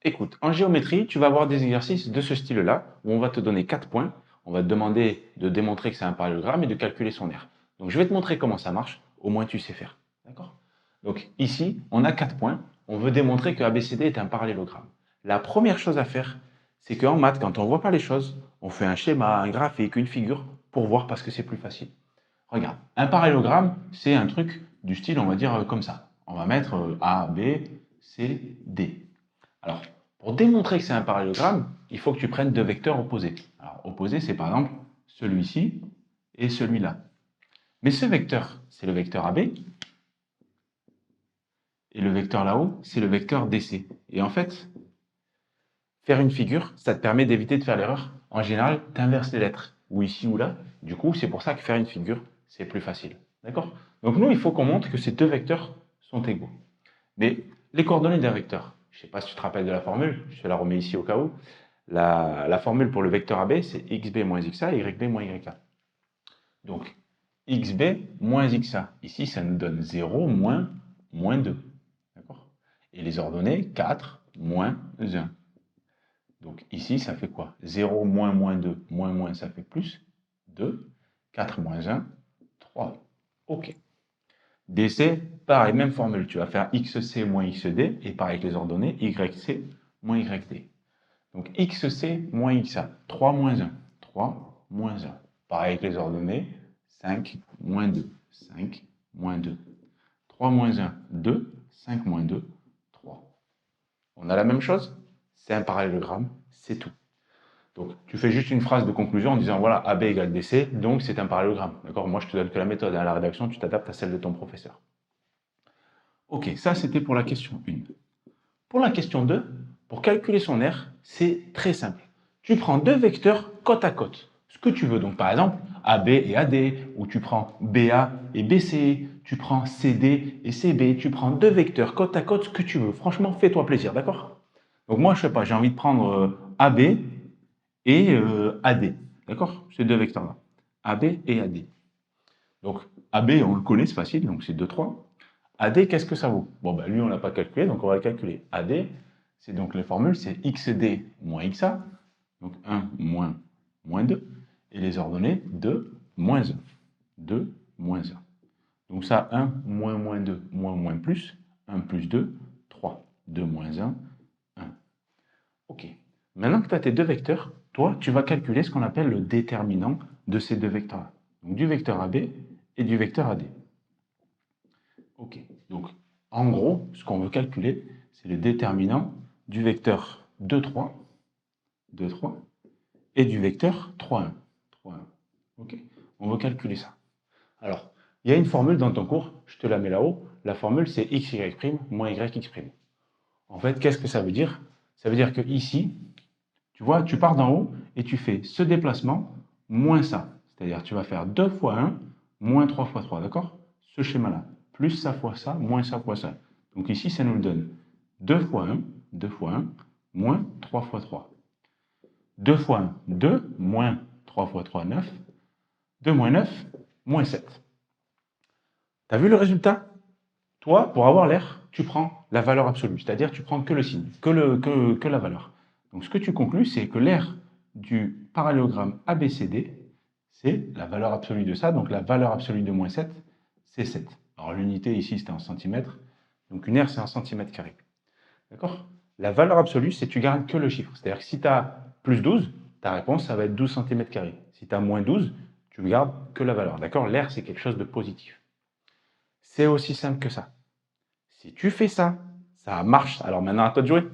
Écoute, en géométrie, tu vas avoir des exercices de ce style-là, où on va te donner 4 points, on va te demander de démontrer que c'est un parallélogramme et de calculer son aire. Donc je vais te montrer comment ça marche, au moins tu sais faire. D'accord? Donc ici, on a 4 points, on veut démontrer que ABCD est un parallélogramme. La première chose à faire, c'est qu'en maths, quand on ne voit pas les choses, on fait un schéma, un graphique, une figure, pour voir parce que c'est plus facile. Regarde, un parallélogramme, c'est un truc du style, on va dire comme ça. On va mettre A, B, C, D. Alors, pour démontrer que c'est un parallélogramme, il faut que tu prennes deux vecteurs opposés. Alors, opposés, c'est par exemple celui-ci et celui-là. Mais ce vecteur, c'est le vecteur AB, et le vecteur là-haut, c'est le vecteur DC. Et en fait, faire une figure, ça te permet d'éviter de faire l'erreur. En général, tu inverses les lettres, ou ici ou là. Du coup, c'est pour ça que faire une figure, c'est plus facile. D'accord? Donc nous, il faut qu'on montre que ces deux vecteurs sont égaux. Mais les coordonnées d'un vecteur, je ne sais pas si tu te rappelles de la formule, je te la remets ici au cas où. La formule pour le vecteur AB, c'est xb moins xa et yb moins yk. Donc, xb moins xa. Ici, ça nous donne 0 moins 2. D'accord? Et les ordonnées, 4 moins 1. Donc ici, ça fait quoi? 0 moins 2 moins, ça fait plus 2. 4 moins 1, 3. OK. DC, pareil, même formule. Tu vas faire xc moins xd, et pareil avec les ordonnées, yc moins yd. Donc xc moins xa, 3 moins 1, 3 moins 1. Pareil avec les ordonnées, 5 moins 2, 5 moins 2. 3 moins 1, 2, 5 moins 2, 3. On a la même chose? C'est un parallélogramme, c'est tout. Donc, tu fais juste une phrase de conclusion en disant, voilà, AB égale DC, donc c'est un parallélogramme. D'accord? Moi, je te donne que la méthode. À la rédaction, tu t'adaptes à celle de ton professeur. Ok, ça, c'était pour la question 1. Pour la question 2, pour calculer son aire, c'est très simple. Tu prends deux vecteurs côte à côte, ce que tu veux. Donc, par exemple, AB et AD, ou tu prends BA et BC, tu prends CD et CB, tu prends deux vecteurs côte à côte, ce que tu veux. Franchement, fais-toi plaisir, d'accord? Donc, moi, je sais pas, j'ai envie de prendre AB et AD. D'accord? Ces deux vecteurs-là. AB et AD. Donc, AB, on le connaît, c'est facile, donc c'est 2, 3. AD, qu'est-ce que ça vaut? Bon, ben lui, on ne l'a pas calculé, donc on va le calculer. AD, c'est donc les formules, c'est XD moins XA, donc 1 moins 2, et les ordonnées 2 moins 1. 2 moins 1. Donc ça, 1 moins 2 moins plus, 1 plus 2, 3. 2 moins 1, 1. OK. Maintenant que tu as tes deux vecteurs, toi, tu vas calculer ce qu'on appelle le déterminant de ces deux vecteurs-là. Donc du vecteur AB et du vecteur AD. OK. Donc, en gros, ce qu'on veut calculer, c'est le déterminant du vecteur 2, 3, 2, 3, et du vecteur 3, 1. 3, 1. OK. On veut calculer ça. Alors, il y a une formule dans ton cours, je te la mets là-haut. La formule, c'est xy' moins yx'. En fait, qu'est-ce que ça veut dire? Ça veut dire que ici, tu vois, tu pars d'en haut et tu fais ce déplacement moins ça. C'est-à-dire, tu vas faire 2 fois 1 moins 3 fois 3, d'accord? Ce schéma-là. Plus ça fois ça, moins ça fois ça. Donc ici, ça nous donne 2 fois 1, 2 fois 1, moins 3 fois 3. 2 fois 1, 2, moins 3 fois 3, 9. 2 moins 9, moins 7. Tu as vu le résultat? Toi, pour avoir l'air, tu prends la valeur absolue, c'est-à-dire tu prends que le signe, que la valeur. Donc ce que tu conclus, c'est que l'aire du parallélogramme ABCD, c'est la valeur absolue de ça, donc la valeur absolue de moins 7, c'est 7. Alors l'unité ici, c'était en centimètres, donc une aire, c'est en centimètres carrés. D'accord? La valeur absolue, c'est tu gardes que le chiffre. C'est-à-dire que si tu as plus 12, ta réponse, ça va être 12 cm carrés. Si tu as moins 12, tu ne gardes que la valeur. D'accord? L'aire, c'est quelque chose de positif. C'est aussi simple que ça. Si tu fais ça, ça marche. Alors maintenant, à toi de jouer.